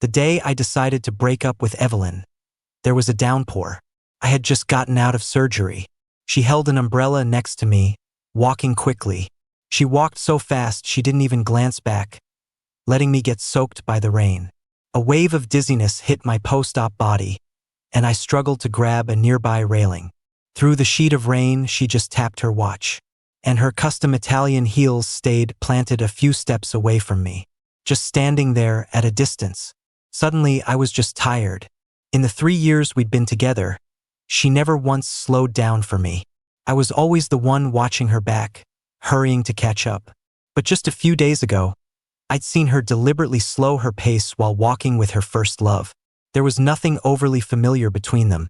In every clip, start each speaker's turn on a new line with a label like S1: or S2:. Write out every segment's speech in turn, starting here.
S1: The day I decided to break up with Evelyn, there was a downpour. I had just gotten out of surgery. She held an umbrella next to me, walking quickly. She walked so fast she didn't even glance back, letting me get soaked by the rain. A wave of dizziness hit my post-op body, and I struggled to grab a nearby railing. Through the sheet of rain, she just tapped her watch, and her custom Italian heels stayed planted a few steps away from me, just standing there at a distance. Suddenly, I was just tired. In the 3 years we'd been together, she never once slowed down for me. I was always the one watching her back, hurrying to catch up. But just a few days ago, I'd seen her deliberately slow her pace while walking with her first love. There was nothing overly familiar between them,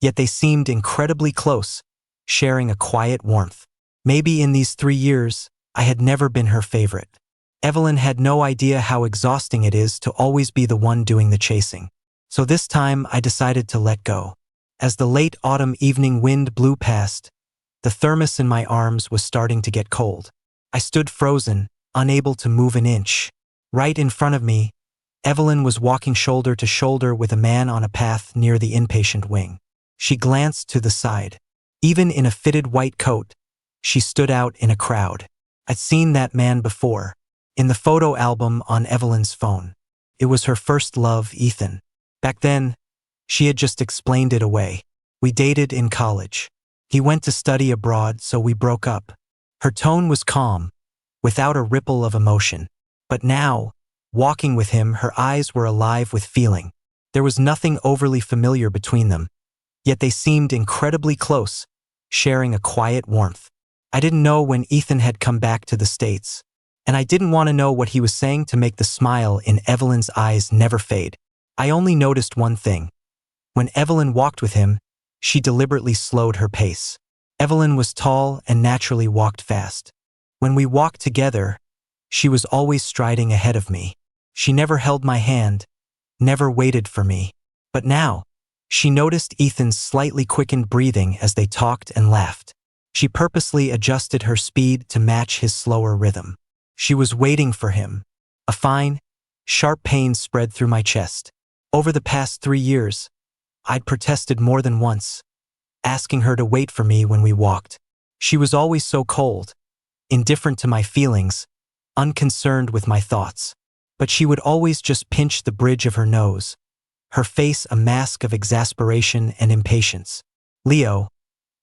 S1: yet they seemed incredibly close, sharing a quiet warmth. Maybe in these 3 years, I had never been her favorite. Evelyn had no idea how exhausting it is to always be the one doing the chasing. So this time I decided to let go. As the late autumn evening wind blew past, the thermos in my arms was starting to get cold. I stood frozen, unable to move an inch. Right in front of me, Evelyn was walking shoulder to shoulder with a man on a path near the inpatient wing. She glanced to the side. Even in a fitted white coat, she stood out in a crowd. I'd seen that man before, in the photo album on Evelyn's phone. It was her first love, Ethan. Back then, she had just explained it away. We dated in college. He went to study abroad, so we broke up. Her tone was calm, without a ripple of emotion. But now, walking with him, her eyes were alive with feeling. There was nothing overly familiar between them, yet they seemed incredibly close, sharing a quiet warmth. I didn't know when Ethan had come back to the States, and I didn't want to know what he was saying to make the smile in Evelyn's eyes never fade. I only noticed one thing. When Evelyn walked with him, she deliberately slowed her pace. Evelyn was tall and naturally walked fast. When we walked together, she was always striding ahead of me. She never held my hand, never waited for me. But now, she noticed Ethan's slightly quickened breathing as they talked and laughed. She purposely adjusted her speed to match his slower rhythm. She was waiting for him. A fine, sharp pain spread through my chest. Over the past 3 years, I'd protested more than once, asking her to wait for me when we walked. She was always so cold, indifferent to my feelings, unconcerned with my thoughts. But she would always just pinch the bridge of her nose, her face a mask of exasperation and impatience. Leo,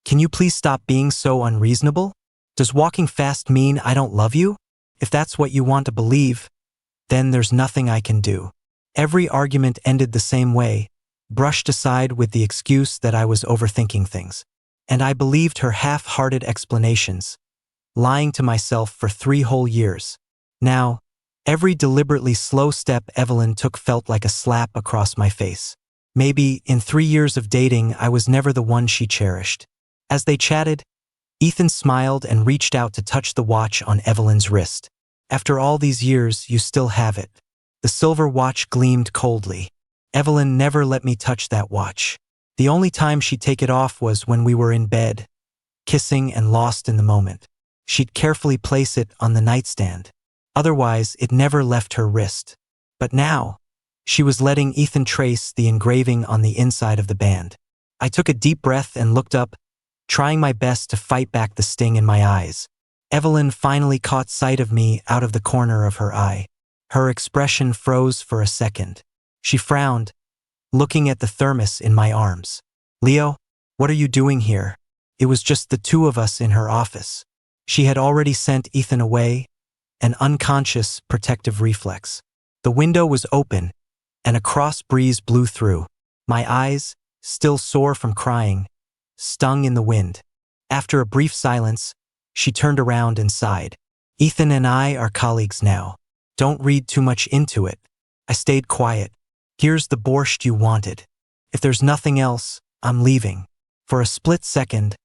S1: can you please stop being so unreasonable? Does walking fast mean I don't love you? If that's what you want to believe, then there's nothing I can do. Every argument ended the same way, brushed aside with the excuse that I was overthinking things. And I believed her half-hearted explanations, lying to myself for 3 whole years. Now, every deliberately slow step Evelyn took felt like a slap across my face. Maybe, in 3 years of dating, I was never the one she cherished. As they chatted, Ethan smiled and reached out to touch the watch on Evelyn's wrist. After all these years, you still have it. The silver watch gleamed coldly. Evelyn never let me touch that watch. The only time she'd take it off was when we were in bed, kissing and lost in the moment. She'd carefully place it on the nightstand. Otherwise, it never left her wrist. But now, she was letting Ethan trace the engraving on the inside of the band. I took a deep breath and looked up, trying my best to fight back the sting in my eyes. Evelyn finally caught sight of me out of the corner of her eye. Her expression froze for a second. She frowned, looking at the thermos in my arms. Leo, what are you doing here? It was just the 2 of us in her office. She had already sent Ethan away, an unconscious protective reflex. The window was open, and a cross breeze blew through. My eyes, still sore from crying, stung in the wind. After a brief silence, she turned around and sighed. Ethan and I are colleagues now. Don't read too much into it. I stayed quiet. Here's the borscht you wanted. If there's nothing else, I'm leaving. For a split second,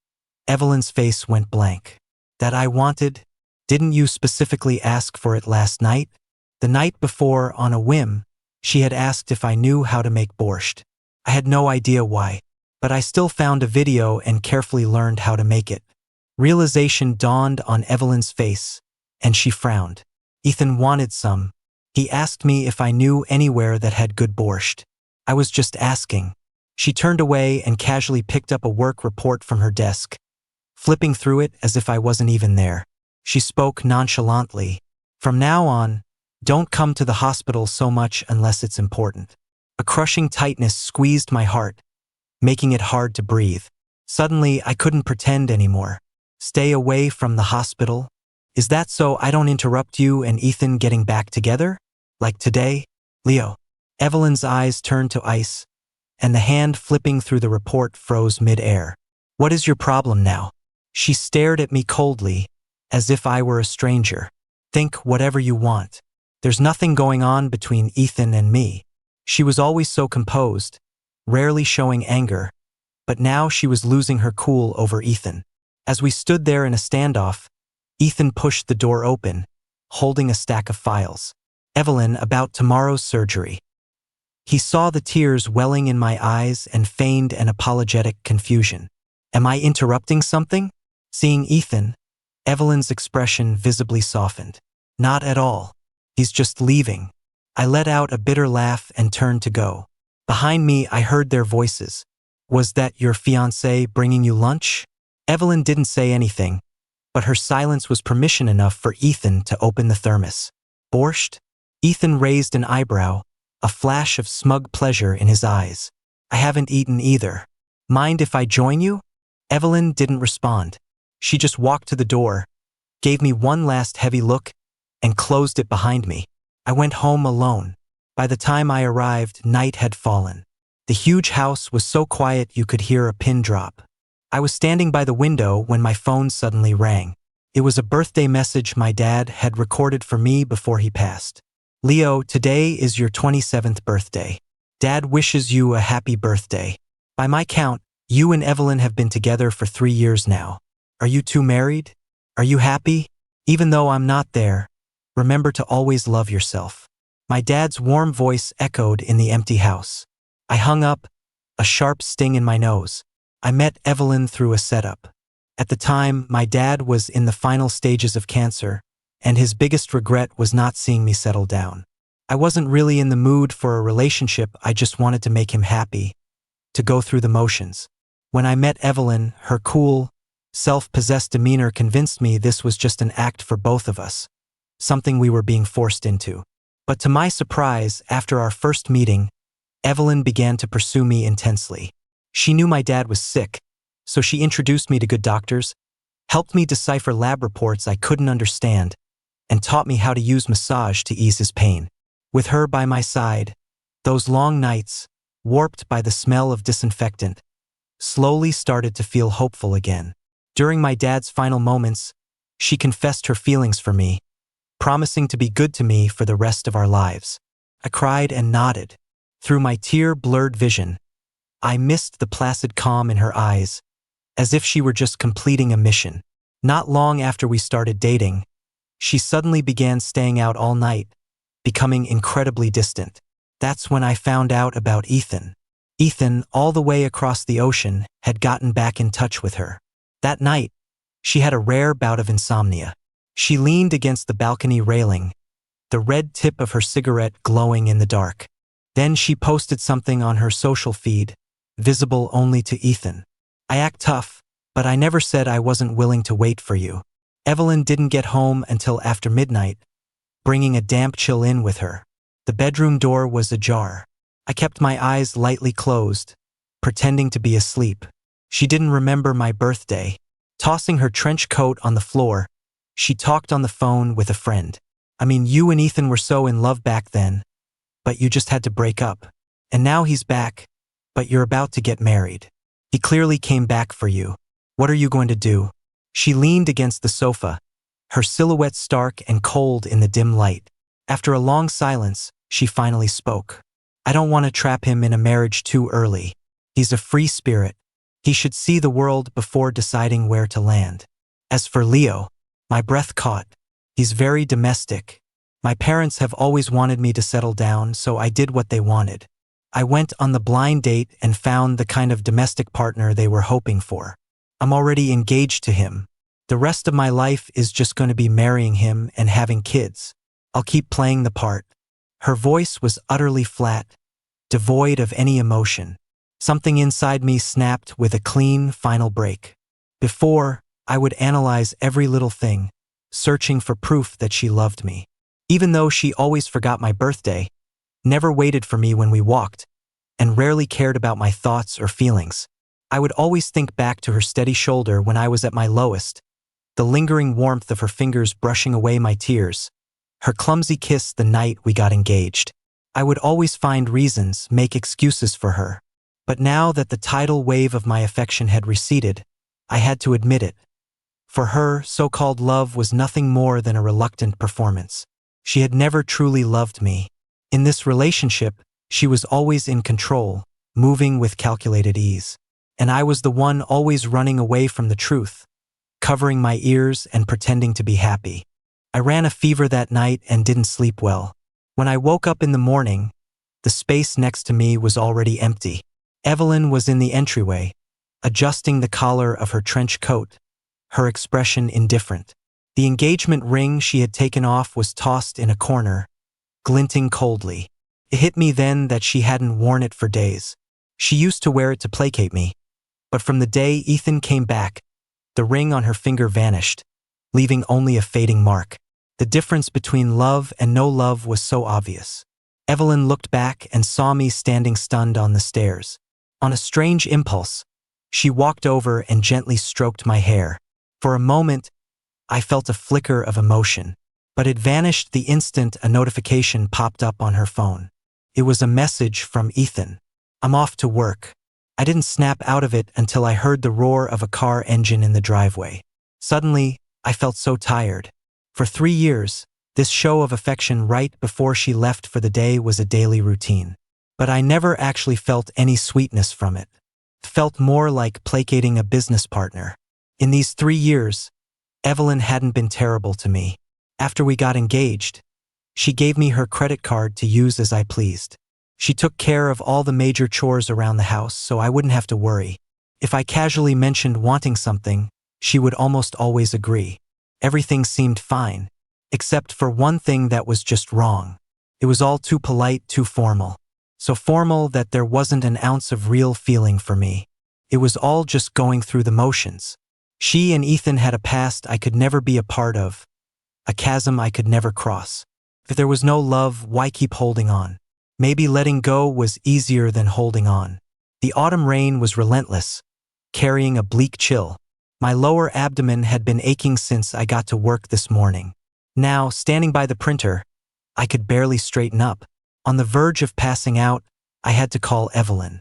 S1: Evelyn's face went blank. That I wanted? Didn't you specifically ask for it last night? The night before, on a whim, she had asked if I knew how to make borscht. I had no idea why, but I still found a video and carefully learned how to make it. Realization dawned on Evelyn's face, and she frowned. Ethan wanted some. He asked me if I knew anywhere that had good borscht. I was just asking. She turned away and casually picked up a work report from her desk, flipping through it as if I wasn't even there. She spoke nonchalantly. From now on, don't come to the hospital so much unless it's important. A crushing tightness squeezed my heart, making it hard to breathe. Suddenly, I couldn't pretend anymore. Stay away from the hospital? Is that so I don't interrupt you and Ethan getting back together? Like today? Leo. Evelyn's eyes turned to ice, and the hand flipping through the report froze mid-air. What is your problem now? She stared at me coldly, as if I were a stranger. Think whatever you want. There's nothing going on between Ethan and me. She was always so composed, rarely showing anger, but now she was losing her cool over Ethan. As we stood there in a standoff, Ethan pushed the door open, holding a stack of files. Evelyn, about tomorrow's surgery. He saw the tears welling in my eyes and feigned an apologetic confusion. Am I interrupting something? Seeing Ethan, Evelyn's expression visibly softened. Not at all. He's just leaving. I let out a bitter laugh and turned to go. Behind me, I heard their voices. Was that your fiancé bringing you lunch? Evelyn didn't say anything, but her silence was permission enough for Ethan to open the thermos. Borscht? Ethan raised an eyebrow, a flash of smug pleasure in his eyes. I haven't eaten either. Mind if I join you? Evelyn didn't respond. She just walked to the door, gave me one last heavy look, and closed it behind me. I went home alone. By the time I arrived, night had fallen. The huge house was so quiet you could hear a pin drop. I was standing by the window when my phone suddenly rang. It was a birthday message my dad had recorded for me before he passed. Leo, today is your 27th birthday. Dad wishes you a happy birthday. By my count, you and Evelyn have been together for 3 years now. Are you two married? Are you happy? Even though I'm not there, remember to always love yourself. My dad's warm voice echoed in the empty house. I hung up, a sharp sting in my nose. I met Evelyn through a setup. At the time, my dad was in the final stages of cancer, and his biggest regret was not seeing me settle down. I wasn't really in the mood for a relationship, I just wanted to make him happy, to go through the motions. When I met Evelyn, her cool, self-possessed demeanor convinced me this was just an act for both of us, something we were being forced into. But to my surprise, after our first meeting, Evelyn began to pursue me intensely. She knew my dad was sick, so she introduced me to good doctors, helped me decipher lab reports I couldn't understand, and taught me how to use massage to ease his pain. With her by my side, those long nights, warped by the smell of disinfectant, slowly started to feel hopeful again. During my dad's final moments, she confessed her feelings for me, promising to be good to me for the rest of our lives. I cried and nodded. Through my tear-blurred vision, I missed the placid calm in her eyes, as if she were just completing a mission. Not long after we started dating, she suddenly began staying out all night, becoming incredibly distant. That's when I found out about Ethan. Ethan, all the way across the ocean, had gotten back in touch with her. That night, she had a rare bout of insomnia. She leaned against the balcony railing, the red tip of her cigarette glowing in the dark. Then she posted something on her social feed, visible only to Ethan. I act tough, but I never said I wasn't willing to wait for you. Evelyn didn't get home until after midnight, bringing a damp chill in with her. The bedroom door was ajar. I kept my eyes lightly closed, pretending to be asleep. She didn't remember my birthday. Tossing her trench coat on the floor, she talked on the phone with a friend. I mean, you and Ethan were so in love back then, but you just had to break up. And now he's back, but you're about to get married. He clearly came back for you. What are you going to do? She leaned against the sofa, her silhouette stark and cold in the dim light. After a long silence, she finally spoke. I don't want to trap him in a marriage too early. He's a free spirit. He should see the world before deciding where to land. As for Leo, my breath caught. He's very domestic. My parents have always wanted me to settle down, so I did what they wanted. I went on the blind date and found the kind of domestic partner they were hoping for. I'm already engaged to him. The rest of my life is just going to be marrying him and having kids. I'll keep playing the part. Her voice was utterly flat, devoid of any emotion. Something inside me snapped with a clean, final break. Before, I would analyze every little thing, searching for proof that she loved me. Even though she always forgot my birthday, never waited for me when we walked, and rarely cared about my thoughts or feelings, I would always think back to her steady shoulder when I was at my lowest, the lingering warmth of her fingers brushing away my tears, her clumsy kiss the night we got engaged. I would always find reasons, make excuses for her. But now that the tidal wave of my affection had receded, I had to admit it. For her, so-called love was nothing more than a reluctant performance. She had never truly loved me. In this relationship, she was always in control, moving with calculated ease. And I was the one always running away from the truth, covering my ears and pretending to be happy. I ran a fever that night and didn't sleep well. When I woke up in the morning, the space next to me was already empty. Evelyn was in the entryway, adjusting the collar of her trench coat, her expression indifferent. The engagement ring she had taken off was tossed in a corner, glinting coldly. It hit me then that she hadn't worn it for days. She used to wear it to placate me. But from the day Ethan came back, the ring on her finger vanished, leaving only a fading mark. The difference between love and no love was so obvious. Evelyn looked back and saw me standing stunned on the stairs. On a strange impulse, she walked over and gently stroked my hair. For a moment, I felt a flicker of emotion, but it vanished the instant a notification popped up on her phone. It was a message from Ethan. "I'm off to work." I didn't snap out of it until I heard the roar of a car engine in the driveway. Suddenly, I felt so tired. For 3 years, this show of affection right before she left for the day was a daily routine. But I never actually felt any sweetness from it. It felt more like placating a business partner. In these 3 years, Evelyn hadn't been terrible to me. After we got engaged, she gave me her credit card to use as I pleased. She took care of all the major chores around the house so I wouldn't have to worry. If I casually mentioned wanting something, she would almost always agree. Everything seemed fine, except for one thing that was just wrong. It was all too polite, too formal. So formal that there wasn't an ounce of real feeling for me. It was all just going through the motions. She and Ethan had a past I could never be a part of, a chasm I could never cross. If there was no love, why keep holding on? Maybe letting go was easier than holding on. The autumn rain was relentless, carrying a bleak chill. My lower abdomen had been aching since I got to work this morning. Now, standing by the printer, I could barely straighten up. On the verge of passing out, I had to call Evelyn.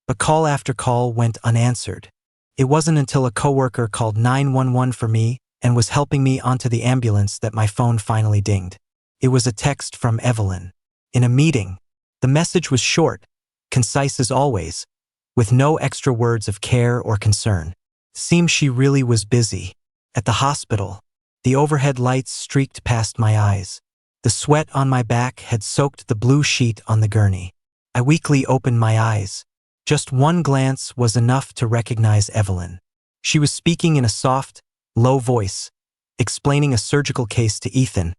S1: But call after call went unanswered. It wasn't until a coworker called 911 for me and was helping me onto the ambulance that my phone finally dinged. It was a text from Evelyn. In a meeting. The message was short, concise as always, with no extra words of care or concern. Seemed she really was busy. At the hospital, the overhead lights streaked past my eyes. The sweat on my back had soaked the blue sheet on the gurney. I weakly opened my eyes. Just one glance was enough to recognize Evelyn. She was speaking in a soft, low voice, explaining a surgical case to Ethan,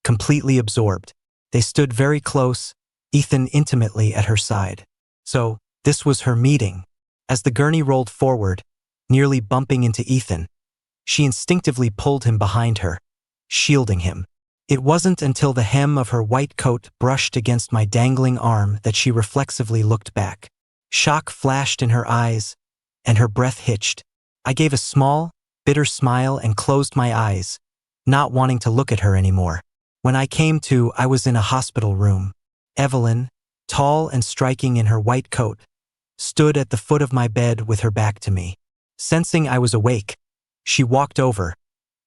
S1: completely absorbed. They stood very close, Ethan intimately at her side. So, this was her meeting. As the gurney rolled forward, nearly bumping into Ethan, she instinctively pulled him behind her, shielding him. It wasn't until the hem of her white coat brushed against my dangling arm that she reflexively looked back. Shock flashed in her eyes, and her breath hitched. I gave a small, bitter smile and closed my eyes, not wanting to look at her anymore. When I came to, I was in a hospital room. Evelyn, tall and striking in her white coat, stood at the foot of my bed with her back to me. Sensing I was awake, she walked over,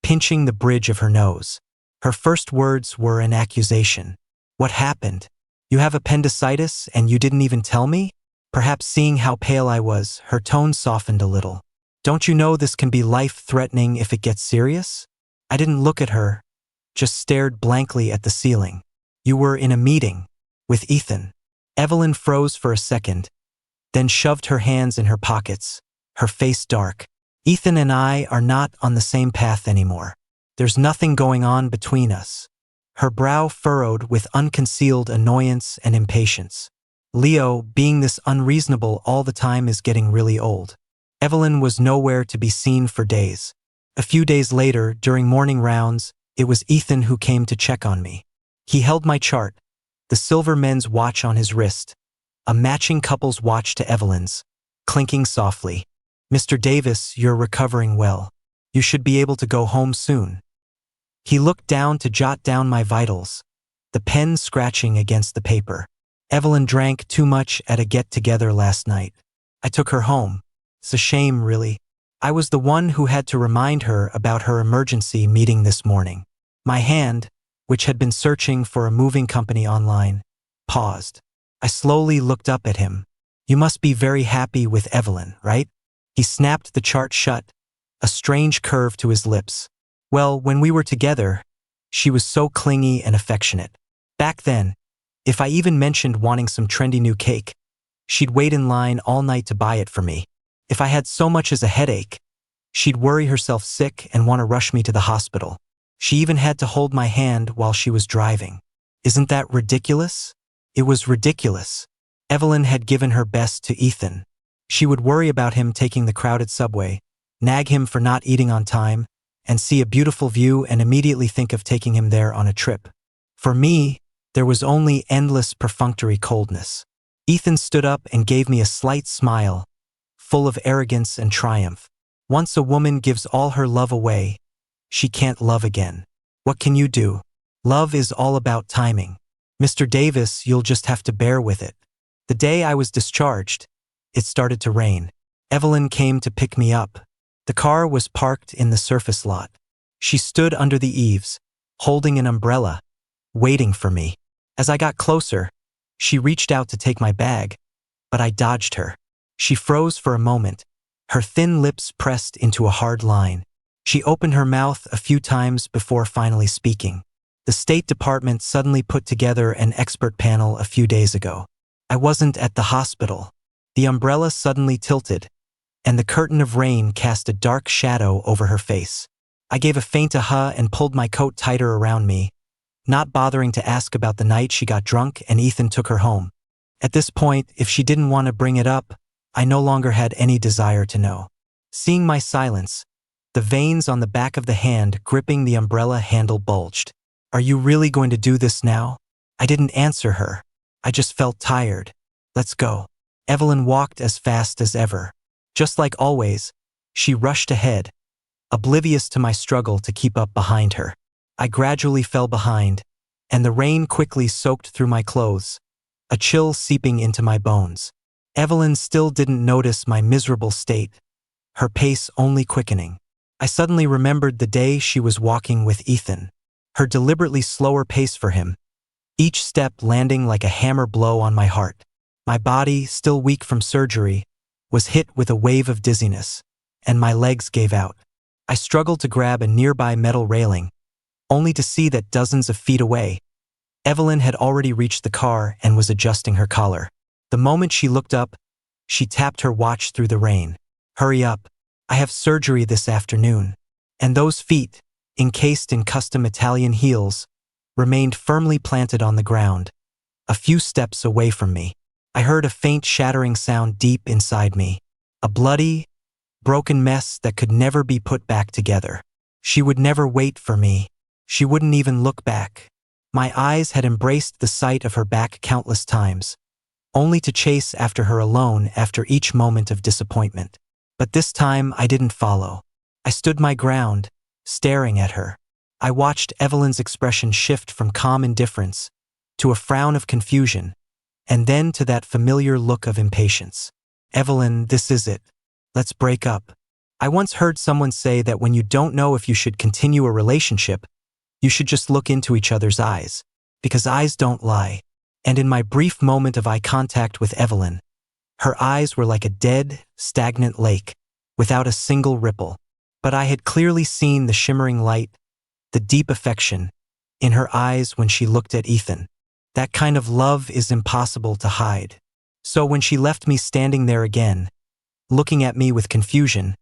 S1: pinching the bridge of her nose. Her first words were an accusation. "What happened? You have appendicitis and you didn't even tell me?" Perhaps seeing how pale I was, her tone softened a little. "Don't you know this can be life-threatening if it gets serious?" I didn't look at her, just stared blankly at the ceiling. "You were in a meeting with Ethan." Evelyn froze for a second, then shoved her hands in her pockets, her face dark. "Ethan and I are not on the same path anymore. There's nothing going on between us." her brow furrowed with unconcealed annoyance and impatience. Leo, being this unreasonable all the time is getting really old. Evelyn was nowhere to be seen for days. A few days later, during morning rounds, it was Ethan who came to check on me. He held my chart, the silver men's watch on his wrist, a matching couple's watch to Evelyn's, clinking softly. "Mr. Davis, you're recovering well. You should be able to go home soon." He looked down to jot down my vitals, the pen scratching against the paper. "Evelyn drank too much at a get-together last night. I took her home. It's a shame, really. I was the one who had to remind her about her emergency meeting this morning." My hand, which had been searching for a moving company online, paused. I slowly looked up at him. "You must be very happy with Evelyn, right?" He snapped the chart shut, a strange curve to his lips. "Well, when we were together, she was so clingy and affectionate. Back then, if I even mentioned wanting some trendy new cake, she'd wait in line all night to buy it for me. If I had so much as a headache, she'd worry herself sick and want to rush me to the hospital. She even had to hold my hand while she was driving. Isn't that ridiculous?" It was ridiculous. Evelyn had given her best to Ethan. She would worry about him taking the crowded subway, nag him for not eating on time, and see a beautiful view and immediately think of taking him there on a trip. For me, there was only endless perfunctory coldness. Ethan stood up and gave me a slight smile, full of arrogance and triumph. "Once a woman gives all her love away, she can't love again. What can you do? Love is all about timing. Mr. Davis, you'll just have to bear with it." The day I was discharged, it started to rain. Evelyn came to pick me up. The car was parked in the surface lot. She stood under the eaves, holding an umbrella, waiting for me. As I got closer, she reached out to take my bag, but I dodged her. She froze for a moment, her thin lips pressed into a hard line. She opened her mouth a few times before finally speaking. "The State Department suddenly put together an expert panel a few days ago. I wasn't at the hospital." The umbrella suddenly tilted, and the curtain of rain cast a dark shadow over her face. I gave a faint aha and pulled my coat tighter around me, not bothering to ask about the night she got drunk and Ethan took her home. At this point, if she didn't want to bring it up, I no longer had any desire to know. Seeing my silence, the veins on the back of the hand gripping the umbrella handle bulged. "Are you really going to do this now?" I didn't answer her. I just felt tired. "Let's go." Evelyn walked as fast as ever. Just like always, she rushed ahead, oblivious to my struggle to keep up behind her. I gradually fell behind, and the rain quickly soaked through my clothes, a chill seeping into my bones. Evelyn still didn't notice my miserable state, her pace only quickening. I suddenly remembered the day she was walking with Ethan, her deliberately slower pace for him, each step landing like a hammer blow on my heart. My body, still weak from surgery, was hit with a wave of dizziness, and my legs gave out. I struggled to grab a nearby metal railing, only to see that dozens of feet away, Evelyn had already reached the car and was adjusting her collar. The moment she looked up, she tapped her watch through the rain. "Hurry up. I have surgery this afternoon." And those feet, encased in custom Italian heels, remained firmly planted on the ground, a few steps away from me. I heard a faint shattering sound deep inside me, a bloody, broken mess that could never be put back together. She would never wait for me. She wouldn't even look back. My eyes had embraced the sight of her back countless times, only to chase after her alone after each moment of disappointment. But this time I didn't follow. I stood my ground, staring at her. I watched Evelyn's expression shift from calm indifference to a frown of confusion, and then to that familiar look of impatience. "Evelyn, this is it. Let's break up." I once heard someone say that when you don't know if you should continue a relationship, you should just look into each other's eyes, because eyes don't lie. And in my brief moment of eye contact with Evelyn, her eyes were like a dead, stagnant lake, without a single ripple. But I had clearly seen the shimmering light, the deep affection, in her eyes when she looked at Ethan. That kind of love is impossible to hide. So when she left me standing there again, looking at me with confusion,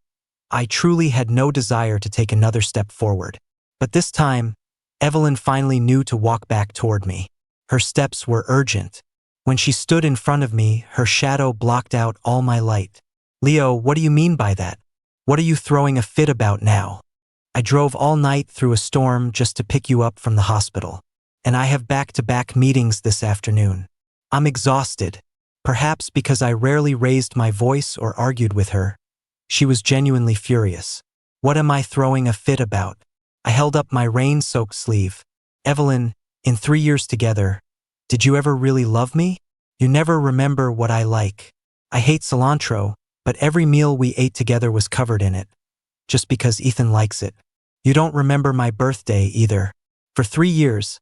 S1: I truly had no desire to take another step forward. But this time, Evelyn finally knew to walk back toward me. Her steps were urgent. When she stood in front of me, her shadow blocked out all my light. Leo, what do you mean by that? What are you throwing a fit about now? I drove all night through a storm just to pick you up from the hospital. And I have back-to-back meetings this afternoon. I'm exhausted. Perhaps because I rarely raised my voice or argued with her. She was genuinely furious. What am I throwing a fit about? I held up my rain-soaked sleeve. Evelyn, in 3 years together, did you ever really love me? You never remember what I like. I hate cilantro, but every meal we ate together was covered in it. Just because Ethan likes it. You don't remember my birthday either. For 3 years,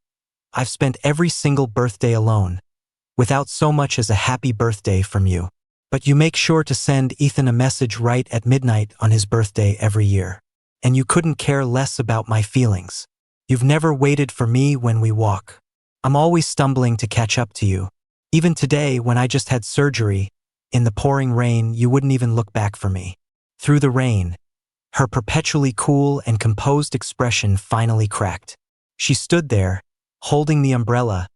S1: I've spent every single birthday alone, without so much as a happy birthday from you. But you make sure to send Ethan a message right at midnight on his birthday every year. And you couldn't care less about my feelings. You've never waited for me when we walk. I'm always stumbling to catch up to you. Even today, when I just had surgery, in the pouring rain, you wouldn't even look back for me. Through the rain, her perpetually cool and composed expression finally cracked. She stood there, holding the umbrella,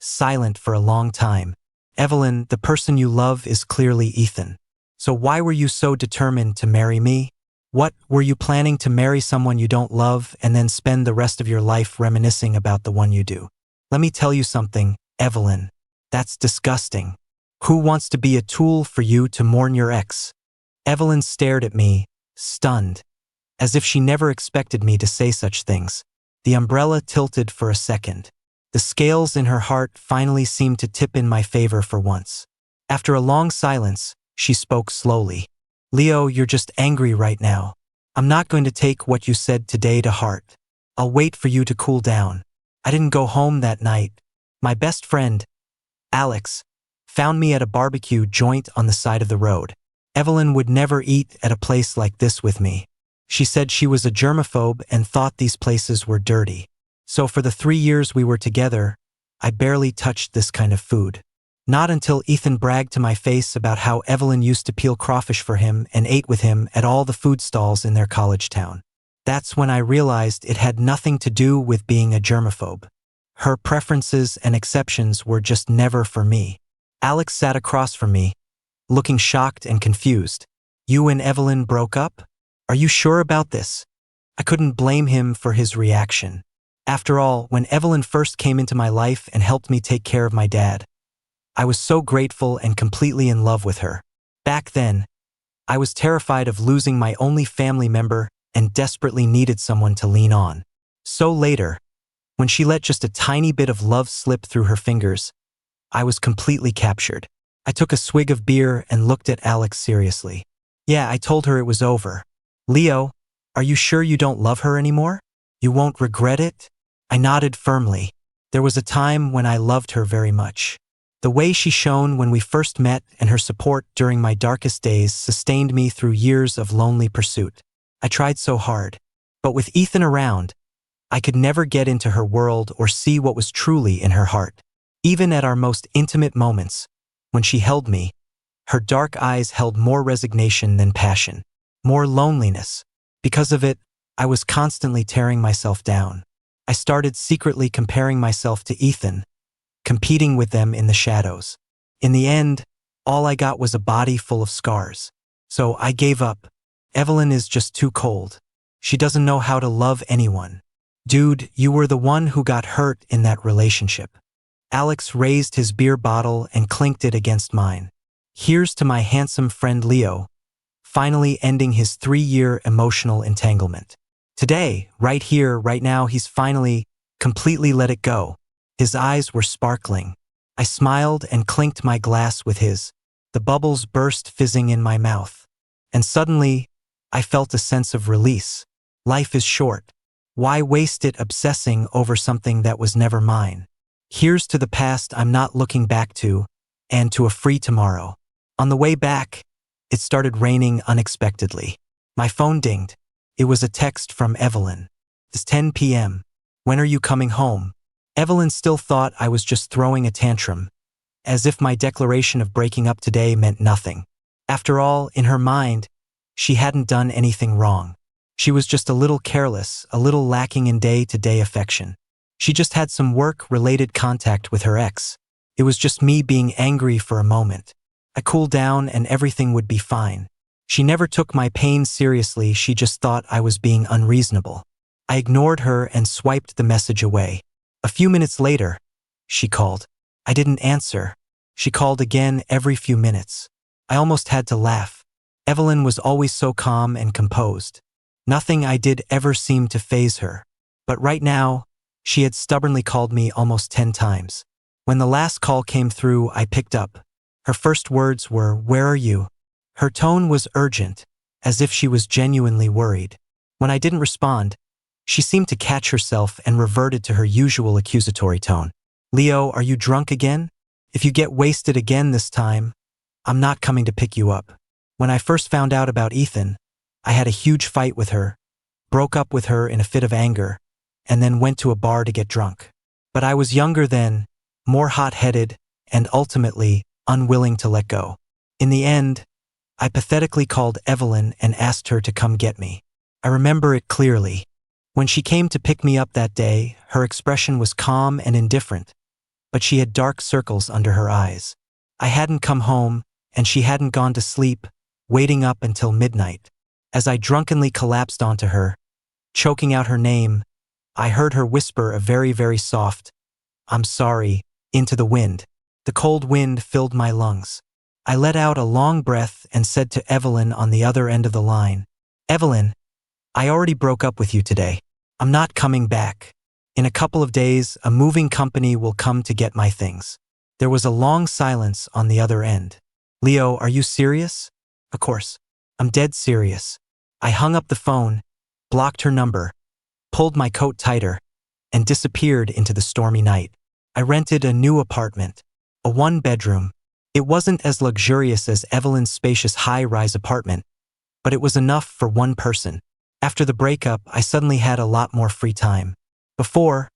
S1: silent for a long time. Evelyn, the person you love is clearly Ethan. So why were you so determined to marry me? What, were you planning to marry someone you don't love and then spend the rest of your life reminiscing about the one you do? Let me tell you something, Evelyn. That's disgusting. Who wants to be a tool for you to mourn your ex? Evelyn stared at me, stunned, as if she never expected me to say such things. The umbrella tilted for a second. The scales in her heart finally seemed to tip in my favor for once. After a long silence, she spoke slowly. Leo, you're just angry right now. I'm not going to take what you said today to heart. I'll wait for you to cool down. I didn't go home that night. My best friend, Alex, found me at a barbecue joint on the side of the road. Evelyn would never eat at a place like this with me. She said she was a germaphobe and thought these places were dirty. So for the 3 years we were together, I barely touched this kind of food. Not until Ethan bragged to my face about how Evelyn used to peel crawfish for him and ate with him at all the food stalls in their college town. That's when I realized it had nothing to do with being a germaphobe. Her preferences and exceptions were just never for me. Alex sat across from me, looking shocked and confused. You and Evelyn broke up? Are you sure about this? I couldn't blame him for his reaction. After all, when Evelyn first came into my life and helped me take care of my dad, I was so grateful and completely in love with her. Back then, I was terrified of losing my only family member and desperately needed someone to lean on. So later, when she let just a tiny bit of love slip through her fingers, I was completely captured. I took a swig of beer and looked at Alex seriously. Yeah, I told her it was over. Leo, are you sure you don't love her anymore? You won't regret it? I nodded firmly. There was a time when I loved her very much. The way she shone when we first met and her support during my darkest days sustained me through years of lonely pursuit. I tried so hard. But with Ethan around, I could never get into her world or see what was truly in her heart. Even at our most intimate moments, when she held me, her dark eyes held more resignation than passion, more loneliness. Because of it, I was constantly tearing myself down. I started secretly comparing myself to Ethan, competing with them in the shadows. In the end, all I got was a body full of scars. So I gave up. Evelyn is just too cold. She doesn't know how to love anyone. Dude, you were the one who got hurt in that relationship. Alex raised his beer bottle and clinked it against mine. Here's to my handsome friend Leo, finally ending his 3-year emotional entanglement. Today, right here, right now, he's finally, completely let it go. His eyes were sparkling. I smiled and clinked my glass with his. The bubbles burst fizzing in my mouth. And suddenly, I felt a sense of release. Life is short. Why waste it obsessing over something that was never mine? Here's to the past I'm not looking back to, and to a free tomorrow. On the way back, it started raining unexpectedly. My phone dinged. It was a text from Evelyn. It's 10 p.m. When are you coming home? Evelyn still thought I was just throwing a tantrum, as if my declaration of breaking up today meant nothing. After all, in her mind, she hadn't done anything wrong. She was just a little careless, a little lacking in day-to-day affection. She just had some work-related contact with her ex. It was just me being angry for a moment. I cooled down and everything would be fine. She never took my pain seriously, she just thought I was being unreasonable. I ignored her and swiped the message away. A few minutes later, she called. I didn't answer. She called again every few minutes. I almost had to laugh. Evelyn was always so calm and composed. Nothing I did ever seemed to faze her. But right now, she had stubbornly called me almost 10 times. When the last call came through, I picked up. Her first words were, "Where are you?" Her tone was urgent, as if she was genuinely worried. When I didn't respond, she seemed to catch herself and reverted to her usual accusatory tone. "Leo, are you drunk again? If you get wasted again this time, I'm not coming to pick you up." When I first found out about Ethan, I had a huge fight with her, broke up with her in a fit of anger, and then went to a bar to get drunk. But I was younger then, more hot-headed, and ultimately unwilling to let go. In the end, I pathetically called Evelyn and asked her to come get me. I remember it clearly. When she came to pick me up that day, her expression was calm and indifferent, but she had dark circles under her eyes. I hadn't come home, and she hadn't gone to sleep, waiting up until midnight. As I drunkenly collapsed onto her, choking out her name, I heard her whisper a very, very soft, "I'm sorry," into the wind. The cold wind filled my lungs. I let out a long breath and said to Evelyn on the other end of the line, "Evelyn, I already broke up with you today. I'm not coming back. In a couple of days, a moving company will come to get my things." There was a long silence on the other end. "Leo, are you serious?" "Of course. I'm dead serious." I hung up the phone, blocked her number, pulled my coat tighter, and disappeared into the stormy night. I rented a new apartment, a one-bedroom. It wasn't as luxurious as Evelyn's spacious high-rise apartment, but it was enough for one person. After the breakup, I suddenly had a lot more free time. Before,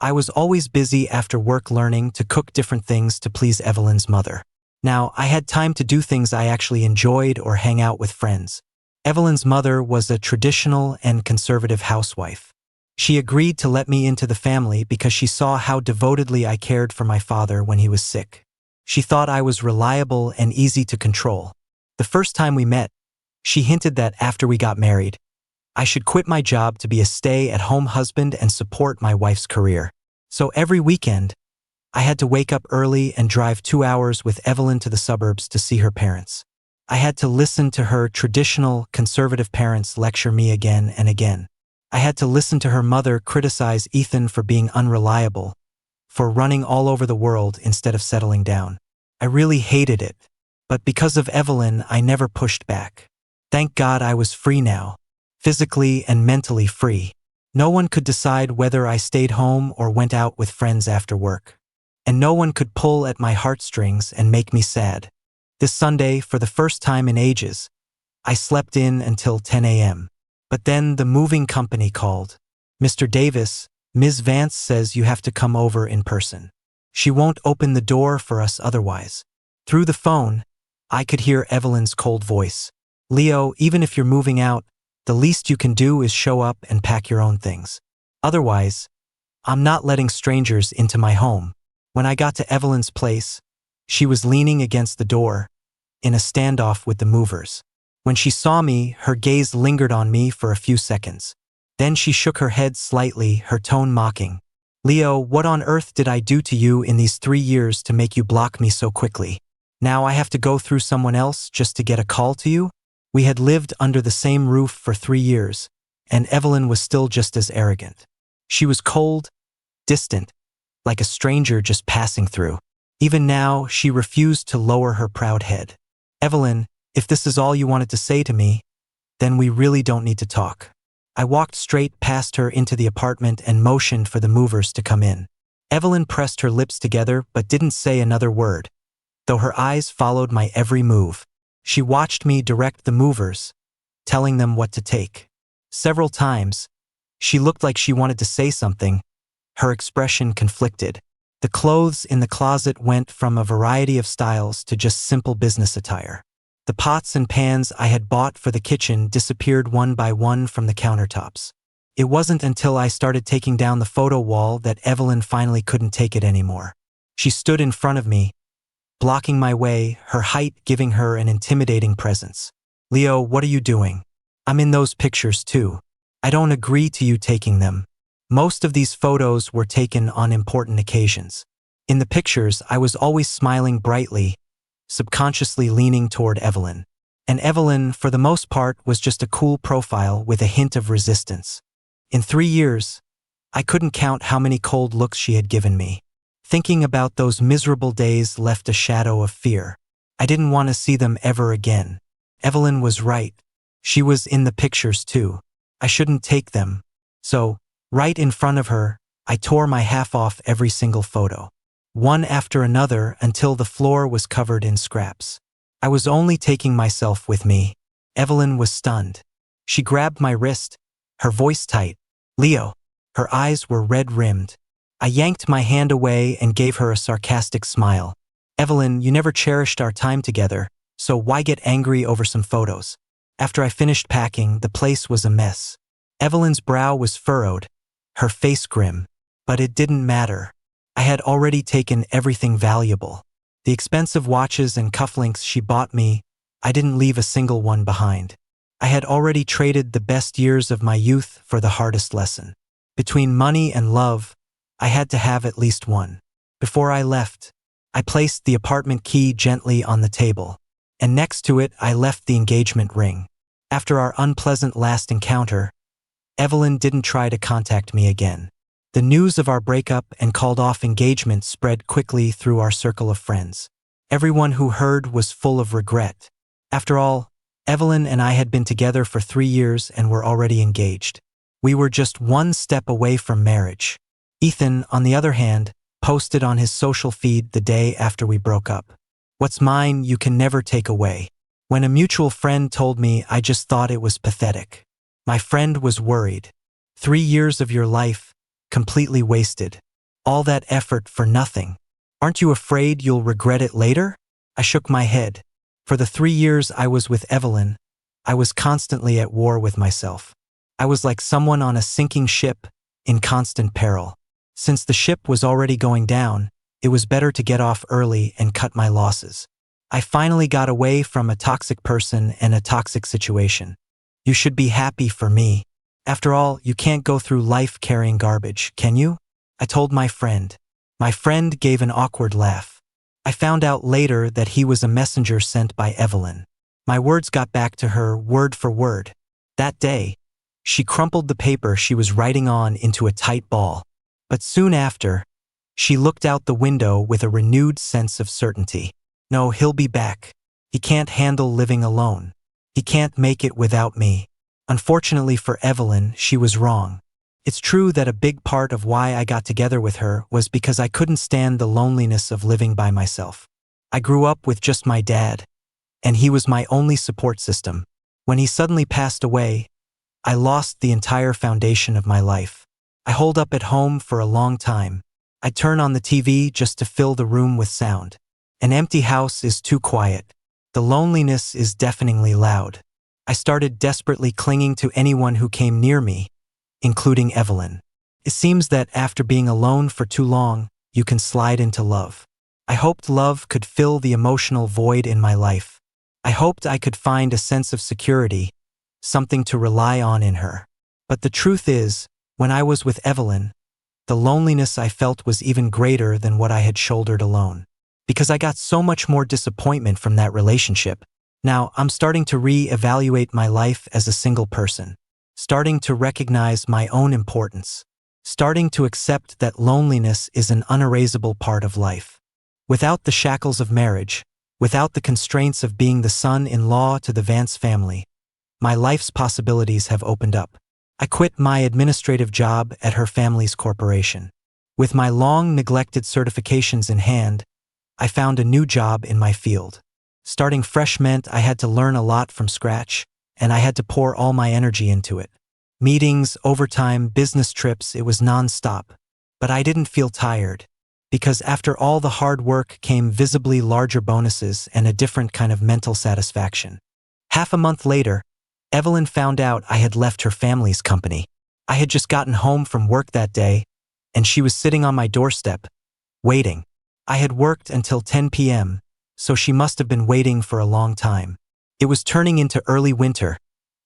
S1: I was always busy after work learning to cook different things to please Evelyn's mother. Now, I had time to do things I actually enjoyed or hang out with friends. Evelyn's mother was a traditional and conservative housewife. She agreed to let me into the family because she saw how devotedly I cared for my father when he was sick. She thought I was reliable and easy to control. The first time we met, she hinted that after we got married, I should quit my job to be a stay-at-home husband and support my wife's career. So every weekend, I had to wake up early and drive 2 hours with Evelyn to the suburbs to see her parents. I had to listen to her traditional, conservative parents lecture me again and again. I had to listen to her mother criticize Ethan for being unreliable, for running all over the world instead of settling down. I really hated it, but because of Evelyn, I never pushed back. Thank God I was free now, physically and mentally free. No one could decide whether I stayed home or went out with friends after work. And no one could pull at my heartstrings and make me sad. This Sunday, for the first time in ages, I slept in until 10 a.m. But then the moving company called. "Mr. Davis, Ms. Vance says you have to come over in person. She won't open the door for us otherwise." Through the phone, I could hear Evelyn's cold voice. "Leo, even if you're moving out, the least you can do is show up and pack your own things. Otherwise, I'm not letting strangers into my home." When I got to Evelyn's place, she was leaning against the door, in a standoff with the movers. When she saw me, her gaze lingered on me for a few seconds. Then she shook her head slightly, her tone mocking. "Leo, what on earth did I do to you in these 3 years to make you block me so quickly? Now I have to go through someone else just to get a call to you?" We had lived under the same roof for 3 years, and Evelyn was still just as arrogant. She was cold, distant, like a stranger just passing through. Even now, she refused to lower her proud head. "Evelyn, if this is all you wanted to say to me, then we really don't need to talk." I walked straight past her into the apartment and motioned for the movers to come in. Evelyn pressed her lips together but didn't say another word, though her eyes followed my every move. She watched me direct the movers, telling them what to take. Several times, she looked like she wanted to say something. Her expression conflicted. The clothes in the closet went from a variety of styles to just simple business attire. The pots and pans I had bought for the kitchen disappeared one by one from the countertops. It wasn't until I started taking down the photo wall that Evelyn finally couldn't take it anymore. She stood in front of me, blocking my way, her height giving her an intimidating presence. "Leo, what are you doing? I'm in those pictures too. I don't agree to you taking them." Most of these photos were taken on important occasions. In the pictures, I was always smiling brightly, subconsciously leaning toward Evelyn. And Evelyn, for the most part, was just a cool profile with a hint of resistance. In 3 years, I couldn't count how many cold looks she had given me. Thinking about those miserable days left a shadow of fear. I didn't want to see them ever again. Evelyn was right. She was in the pictures too. I shouldn't take them. So, right in front of her, I tore my half off every single photo. One after another until the floor was covered in scraps. I was only taking myself with me. Evelyn was stunned. She grabbed my wrist, her voice tight. "Leo." Her eyes were red-rimmed. I yanked my hand away and gave her a sarcastic smile. "Evelyn, you never cherished our time together, so why get angry over some photos?" After I finished packing, the place was a mess. Evelyn's brow was furrowed, her face grim, but it didn't matter. I had already taken everything valuable. The expensive watches and cufflinks she bought me, I didn't leave a single one behind. I had already traded the best years of my youth for the hardest lesson. Between money and love, I had to have at least one. Before I left, I placed the apartment key gently on the table, and next to it I left the engagement ring. After our unpleasant last encounter, Evelyn didn't try to contact me again. The news of our breakup and called-off engagement spread quickly through our circle of friends. Everyone who heard was full of regret. After all, Evelyn and I had been together for 3 years and were already engaged. We were just one step away from marriage. Ethan, on the other hand, posted on his social feed the day after we broke up. "What's mine, you can never take away." When a mutual friend told me, I just thought it was pathetic. My friend was worried. 3 years of your life, completely wasted. All that effort for nothing. "Aren't you afraid you'll regret it later?" I shook my head. For the 3 years I was with Evelyn, I was constantly at war with myself. I was like someone on a sinking ship, in constant peril. Since the ship was already going down, it was better to get off early and cut my losses. I finally got away from a toxic person and a toxic situation. You should be happy for me. After all, you can't go through life carrying garbage, can you? I told my friend. My friend gave an awkward laugh. I found out later that he was a messenger sent by Evelyn. My words got back to her word for word. That day, she crumpled the paper she was writing on into a tight ball. But soon after, she looked out the window with a renewed sense of certainty. No, he'll be back. He can't handle living alone. He can't make it without me. Unfortunately for Evelyn, she was wrong. It's true that a big part of why I got together with her was because I couldn't stand the loneliness of living by myself. I grew up with just my dad, and he was my only support system. When he suddenly passed away, I lost the entire foundation of my life. I holed up at home for a long time. I'd turn on the TV just to fill the room with sound. An empty house is too quiet. The loneliness is deafeningly loud. I started desperately clinging to anyone who came near me, including Evelyn. It seems that after being alone for too long, you can slide into love. I hoped love could fill the emotional void in my life. I hoped I could find a sense of security, something to rely on in her. But the truth is, when I was with Evelyn, the loneliness I felt was even greater than what I had shouldered alone. Because I got so much more disappointment from that relationship. Now, I'm starting to re-evaluate my life as a single person. Starting to recognize my own importance. Starting to accept that loneliness is an unerasable part of life. Without the shackles of marriage, without the constraints of being the son-in-law to the Vance family, my life's possibilities have opened up. I quit my administrative job at her family's corporation. With my long-neglected certifications in hand, I found a new job in my field. Starting fresh meant I had to learn a lot from scratch, and I had to pour all my energy into it. Meetings, overtime, business trips, it was non-stop. But I didn't feel tired, because after all the hard work came visibly larger bonuses and a different kind of mental satisfaction. Half a month later, Evelyn found out I had left her family's company. I had just gotten home from work that day, and she was sitting on my doorstep, waiting. I had worked until 10 p.m., so she must have been waiting for a long time. It was turning into early winter,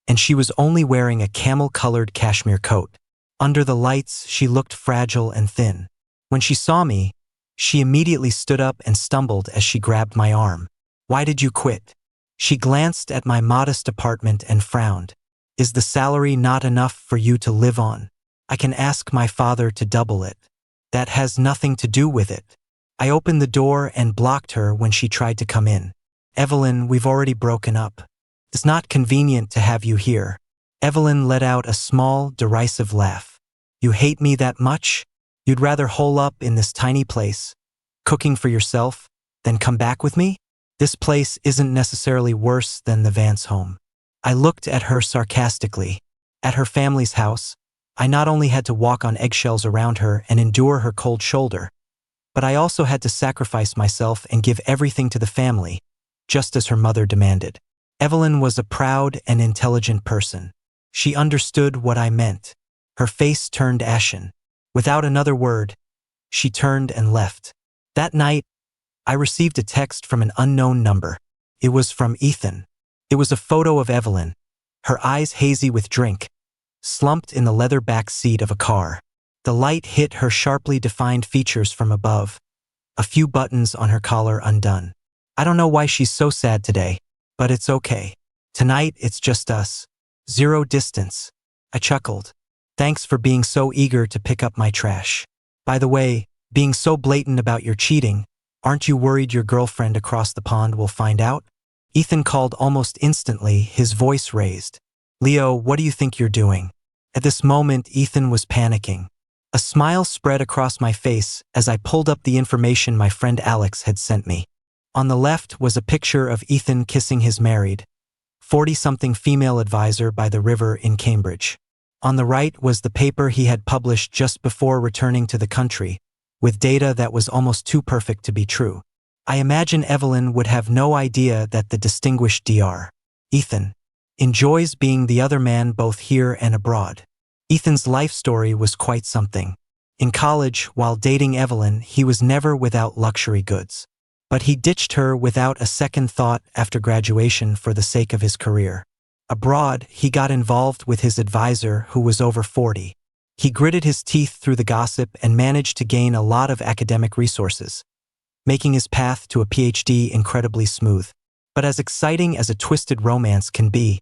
S1: and she was only wearing a camel-colored cashmere coat. Under the lights, she looked fragile and thin. When she saw me, she immediately stood up and stumbled as she grabbed my arm. "Why did you quit?" She glanced at my modest apartment and frowned. "Is the salary not enough for you to live on? I can ask my father to double it." "That has nothing to do with it." I opened the door and blocked her when she tried to come in. "Evelyn, we've already broken up. It's not convenient to have you here." Evelyn let out a small, derisive laugh. "You hate me that much? You'd rather hole up in this tiny place, cooking for yourself, than come back with me? This place isn't necessarily worse than the Vance home." I looked at her sarcastically. At her family's house, I not only had to walk on eggshells around her and endure her cold shoulder, but I also had to sacrifice myself and give everything to the family, just as her mother demanded. Evelyn was a proud and intelligent person. She understood what I meant. Her face turned ashen. Without another word, she turned and left. That night, I received a text from an unknown number. It was from Ethan. It was a photo of Evelyn, her eyes hazy with drink, slumped in the leather back seat of a car. The light hit her sharply defined features from above, a few buttons on her collar undone. "I don't know why she's so sad today, but it's okay. Tonight it's just us. Zero distance." I chuckled. "Thanks for being so eager to pick up my trash. By the way, being so blatant about your cheating, aren't you worried your girlfriend across the pond will find out?" Ethan called almost instantly, his voice raised. "Leo, what do you think you're doing?" At this moment, Ethan was panicking. A smile spread across my face as I pulled up the information my friend Alex had sent me. On the left was a picture of Ethan kissing his married, 40-something female advisor by the river in Cambridge. On the right was the paper he had published just before returning to the country, with data that was almost too perfect to be true. I imagine Evelyn would have no idea that the distinguished Dr. Ethan enjoys being the other man both here and abroad. Ethan's life story was quite something. In college, while dating Evelyn, he was never without luxury goods. But he ditched her without a second thought after graduation for the sake of his career. Abroad, he got involved with his advisor, who was over 40. He gritted his teeth through the gossip and managed to gain a lot of academic resources, making his path to a PhD incredibly smooth. But as exciting as a twisted romance can be,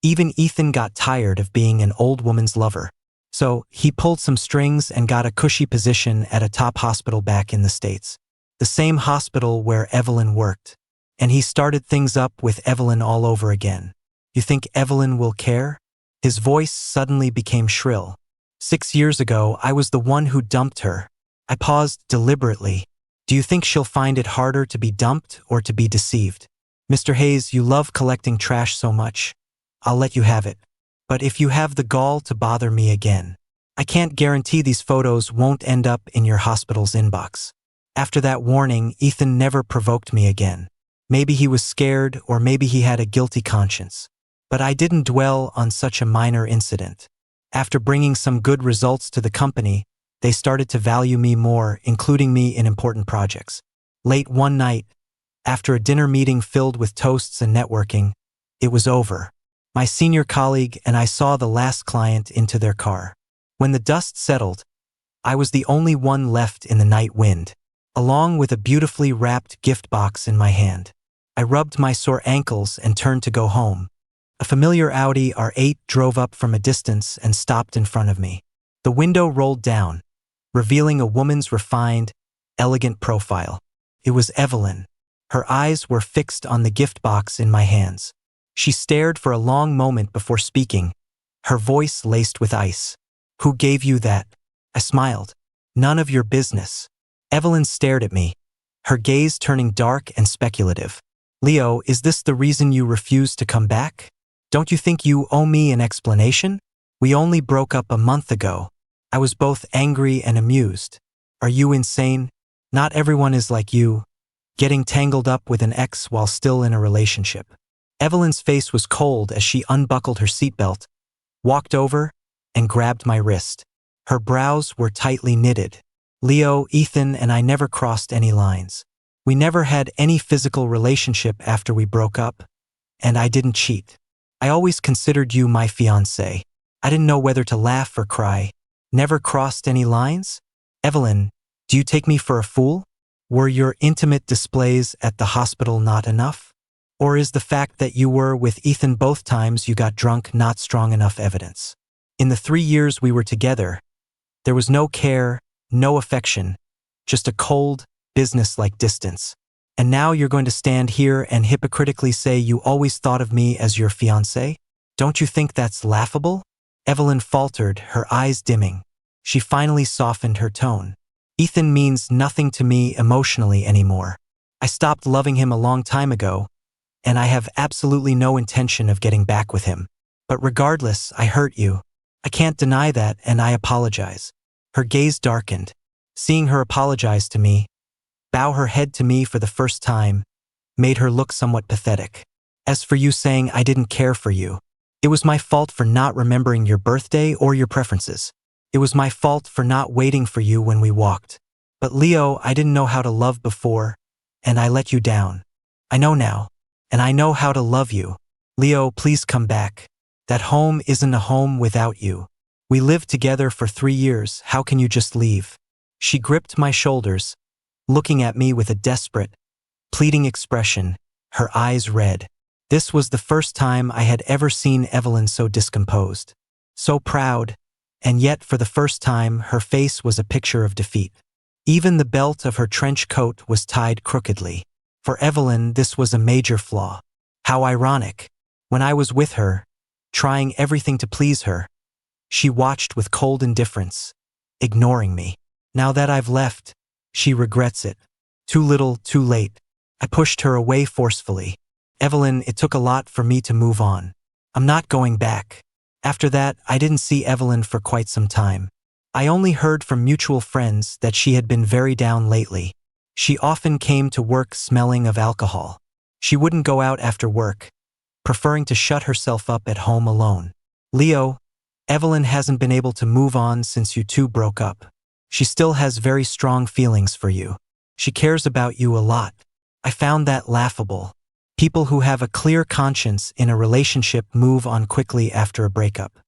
S1: even Ethan got tired of being an old woman's lover. So he pulled some strings and got a cushy position at a top hospital back in the States. The same hospital where Evelyn worked. And he started things up with Evelyn all over again. "You think Evelyn will care?" His voice suddenly became shrill. 6 years ago, I was the one who dumped her. I paused deliberately. "Do you think she'll find it harder to be dumped or to be deceived?" "Mr. Hayes, you love collecting trash so much. I'll let you have it. But if you have the gall to bother me again, I can't guarantee these photos won't end up in your hospital's inbox." After that warning, Ethan never provoked me again. Maybe he was scared, or maybe he had a guilty conscience. But I didn't dwell on such a minor incident. After bringing some good results to the company, they started to value me more, including me in important projects. Late one night, after a dinner meeting filled with toasts and networking, it was over. My senior colleague and I saw the last client into their car. When the dust settled, I was the only one left in the night wind, along with a beautifully wrapped gift box in my hand. I rubbed my sore ankles and turned to go home. A familiar Audi R8 drove up from a distance and stopped in front of me. The window rolled down, revealing a woman's refined, elegant profile. It was Evelyn. Her eyes were fixed on the gift box in my hands. She stared for a long moment before speaking, her voice laced with ice. "Who gave you that?" I smiled. "None of your business." Evelyn stared at me, her gaze turning dark and speculative. "Leo, is this the reason you refuse to come back? Don't you think you owe me an explanation? We only broke up a month ago." I was both angry and amused. "Are you insane? Not everyone is like you, getting tangled up with an ex while still in a relationship." Evelyn's face was cold as she unbuckled her seatbelt, walked over, and grabbed my wrist. Her brows were tightly knitted. Leo, Ethan, and I never crossed any lines. We never had any physical relationship after we broke up, and I didn't cheat. I always considered you my fiancé. I didn't know whether to laugh or cry. Never crossed any lines? Evelyn, do you take me for a fool? Were your intimate displays at the hospital not enough? Or is the fact that you were with Ethan both times you got drunk not strong enough evidence? In the 3 years we were together, there was no care, no affection, just a cold, business-like distance. And now you're going to stand here and hypocritically say you always thought of me as your fiancé? Don't you think that's laughable? Evelyn faltered, her eyes dimming. She finally softened her tone. Ethan means nothing to me emotionally anymore. I stopped loving him a long time ago, and I have absolutely no intention of getting back with him. But regardless, I hurt you. I can't deny that, and I apologize. Her gaze darkened. Seeing her apologize to me, bow her head to me for the first time, made her look somewhat pathetic. As for you saying I didn't care for you, it was my fault for not remembering your birthday or your preferences. It was my fault for not waiting for you when we walked. But Leo, I didn't know how to love before, and I let you down. I know now, and I know how to love you. Leo, please come back. That home isn't a home without you. We lived together for 3 years, how can you just leave? She gripped my shoulders, looking at me with a desperate, pleading expression, her eyes red. This was the first time I had ever seen Evelyn so discomposed, so proud, and yet for the first time her face was a picture of defeat. Even the belt of her trench coat was tied crookedly. For Evelyn, this was a major flaw. How ironic. When I was with her, trying everything to please her, she watched with cold indifference, ignoring me. Now that I've left, she regrets it. Too little, too late. I pushed her away forcefully. Evelyn, it took a lot for me to move on. I'm not going back. After that, I didn't see Evelyn for quite some time. I only heard from mutual friends that she had been very down lately. She often came to work smelling of alcohol. She wouldn't go out after work, preferring to shut herself up at home alone. Leo, Evelyn hasn't been able to move on since you two broke up. She still has very strong feelings for you. She cares about you a lot. I found that laughable. People who have a clear conscience in a relationship move on quickly after a breakup.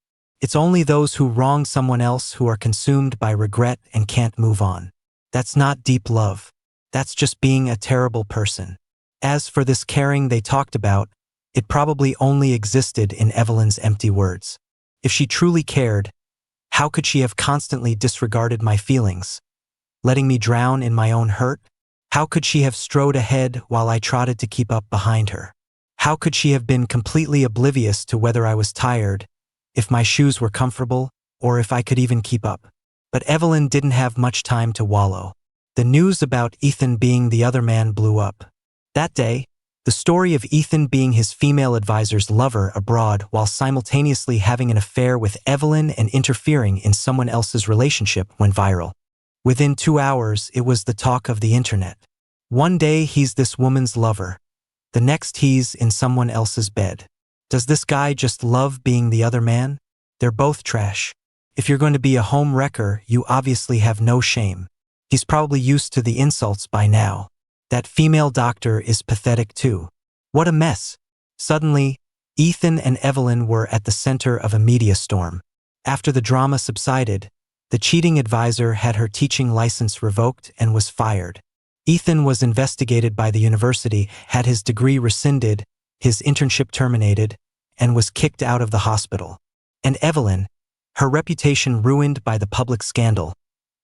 S1: It's only those who wrong someone else who are consumed by regret and can't move on. That's not deep love. That's just being a terrible person. As for this caring they talked about, it probably only existed in Evelyn's empty words. If she truly cared, how could she have constantly disregarded my feelings, letting me drown in my own hurt? How could she have strode ahead while I trotted to keep up behind her? How could she have been completely oblivious to whether I was tired, if my shoes were comfortable, or if I could even keep up? But Evelyn didn't have much time to wallow. The news about Ethan being the other man blew up. That day, the story of Ethan being his female advisor's lover abroad while simultaneously having an affair with Evelyn and interfering in someone else's relationship went viral. Within 2 hours, it was the talk of the internet. One day he's this woman's lover. The next he's in someone else's bed. Does this guy just love being the other man? They're both trash. If you're going to be a home wrecker, you obviously have no shame. He's probably used to the insults by now. That female doctor is pathetic too. What a mess. Suddenly, Ethan and Evelyn were at the center of a media storm. After the drama subsided, the cheating advisor had her teaching license revoked and was fired. Ethan was investigated by the university, had his degree rescinded, his internship terminated, and was kicked out of the hospital. And Evelyn, her reputation ruined by the public scandal,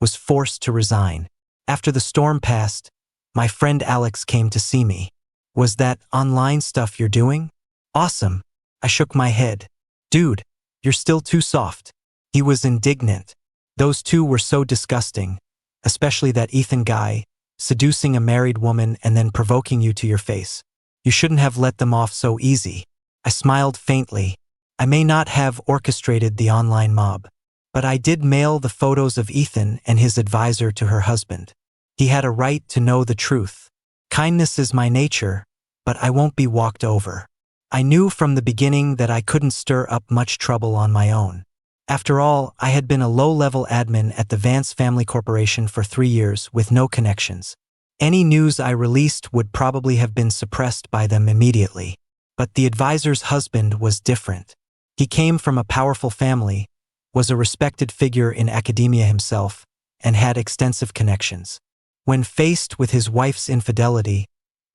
S1: was forced to resign. After the storm passed, my friend Alex came to see me. Was that online stuff you're doing? Awesome. I shook my head. Dude, you're still too soft. He was indignant. Those two were so disgusting, especially that Ethan guy, seducing a married woman and then provoking you to your face. You shouldn't have let them off so easy. I smiled faintly. I may not have orchestrated the online mob, but I did mail the photos of Ethan and his advisor to her husband. He had a right to know the truth. Kindness is my nature, but I won't be walked over. I knew from the beginning that I couldn't stir up much trouble on my own. After all, I had been a low-level admin at the Vance Family Corporation for 3 years with no connections. Any news I released would probably have been suppressed by them immediately. But the advisor's husband was different. He came from a powerful family, was a respected figure in academia himself, and had extensive connections. When faced with his wife's infidelity,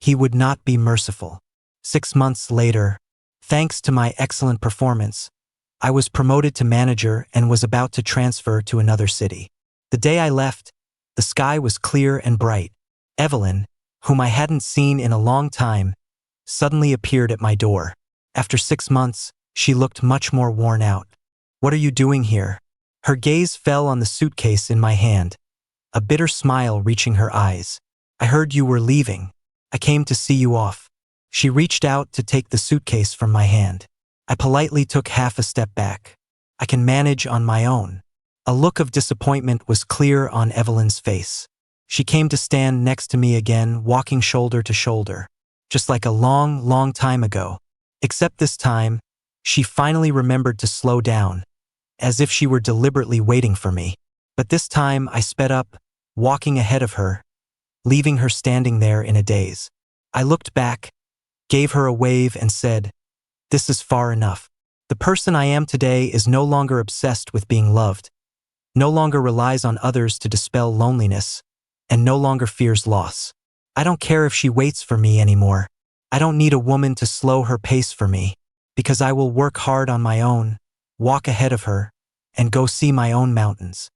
S1: he would not be merciful. 6 months later, thanks to my excellent performance, I was promoted to manager and was about to transfer to another city. The day I left, the sky was clear and bright. Evelyn, whom I hadn't seen in a long time, suddenly appeared at my door. After 6 months, she looked much more worn out. "What are you doing here?" Her gaze fell on the suitcase in my hand, a bitter smile reaching her eyes. "I heard you were leaving. I came to see you off." She reached out to take the suitcase from my hand. I politely took half a step back. "I can manage on my own." A look of disappointment was clear on Evelyn's face. She came to stand next to me again, walking shoulder to shoulder, just like a long, long time ago. Except this time, she finally remembered to slow down, as if she were deliberately waiting for me. But this time I sped up, walking ahead of her, leaving her standing there in a daze. I looked back, gave her a wave and said, "This is far enough. The person I am today is no longer obsessed with being loved, no longer relies on others to dispel loneliness, and no longer fears loss. I don't care if she waits for me anymore. I don't need a woman to slow her pace for me, because I will work hard on my own, walk ahead of her, and go see my own mountains."